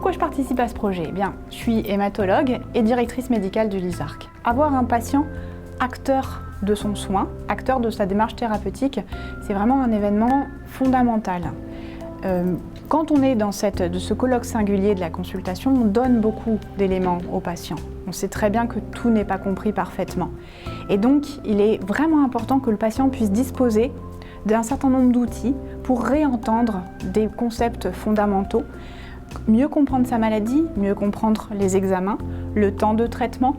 Pourquoi je participe à ce projet? Eh bien, je suis hématologue et directrice médicale du LISARC. Avoir un patient acteur de son soin, acteur de sa démarche thérapeutique, c'est vraiment un événement fondamental. Quand on est dans ce colloque singulier de la consultation, on donne beaucoup d'éléments aux patients. On sait très bien que tout n'est pas compris parfaitement. Et donc, il est vraiment important que le patient puisse disposer d'un certain nombre d'outils pour réentendre des concepts fondamentaux, mieux comprendre sa maladie, mieux comprendre les examens, le temps de traitement,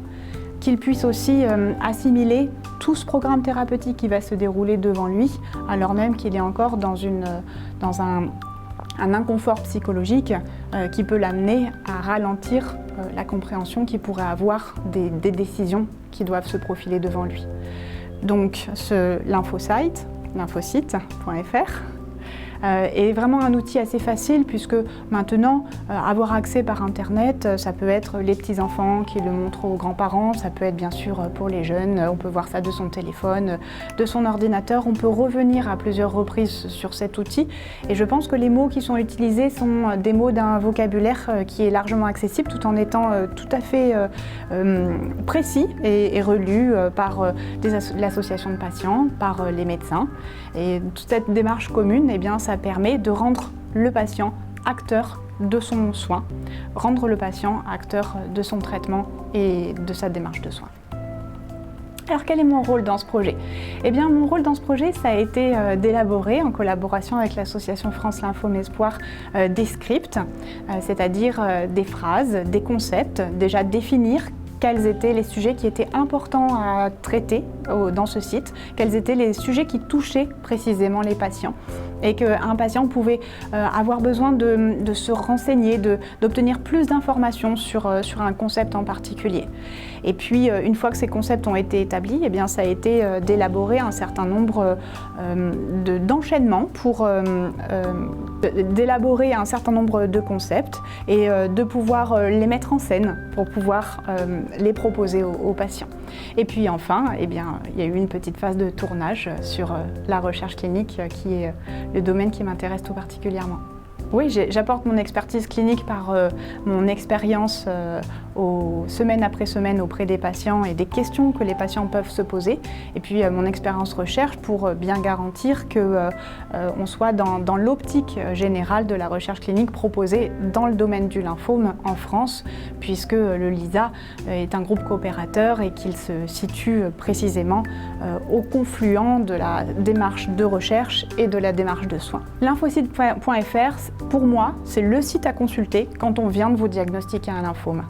qu'il puisse aussi assimiler tout ce programme thérapeutique qui va se dérouler devant lui, alors même qu'il est encore dans un inconfort psychologique qui peut l'amener à ralentir la compréhension qu'il pourrait avoir des décisions qui doivent se profiler devant lui. Donc ce lymphocyte, lymphocyte.fr, est vraiment un outil assez facile puisque maintenant, avoir accès par Internet, ça peut être les petits-enfants qui le montrent aux grands-parents, ça peut être bien sûr pour les jeunes, on peut voir ça de son téléphone, de son ordinateur, on peut revenir à plusieurs reprises sur cet outil et je pense que les mots qui sont utilisés sont des mots d'un vocabulaire qui est largement accessible tout en étant tout à fait précis et relu par l'association de patients, par les médecins et toute cette démarche commune, eh bien, ça permet de rendre le patient acteur de son soin, rendre le patient acteur de son traitement et de sa démarche de soin. Alors quel est mon rôle dans ce projet? Eh bien mon rôle dans ce projet, ça a été d'élaborer en collaboration avec l'association France Lymphome Espoir des scripts, c'est-à-dire des phrases, des concepts, déjà définir quels étaient les sujets qui étaient importants à traiter dans ce site, quels étaient les sujets qui touchaient précisément les patients et qu'un patient pouvait avoir besoin de se renseigner, d'obtenir plus d'informations sur un concept en particulier. Et puis, une fois que ces concepts ont été établis, eh bien, ça a été d'élaborer un certain nombre d'enchaînements pour d'élaborer un certain nombre de concepts et de pouvoir les mettre en scène pour pouvoir les proposer aux patients. Et puis enfin, eh bien, il y a eu une petite phase de tournage sur la recherche clinique qui est le domaine qui m'intéresse tout particulièrement. Oui, j'apporte mon expertise clinique par mon expérience semaine après semaine auprès des patients et des questions que les patients peuvent se poser. Et puis mon expérience recherche pour bien garantir qu'on soit dans l'optique générale de la recherche clinique proposée dans le domaine du lymphome en France, puisque le LISA est un groupe coopérateur et qu'il se situe précisément au confluent de la démarche de recherche et de la démarche de soins. Lymphocyte.fr, pour moi, c'est le site à consulter quand on vient de vous diagnostiquer un lymphome.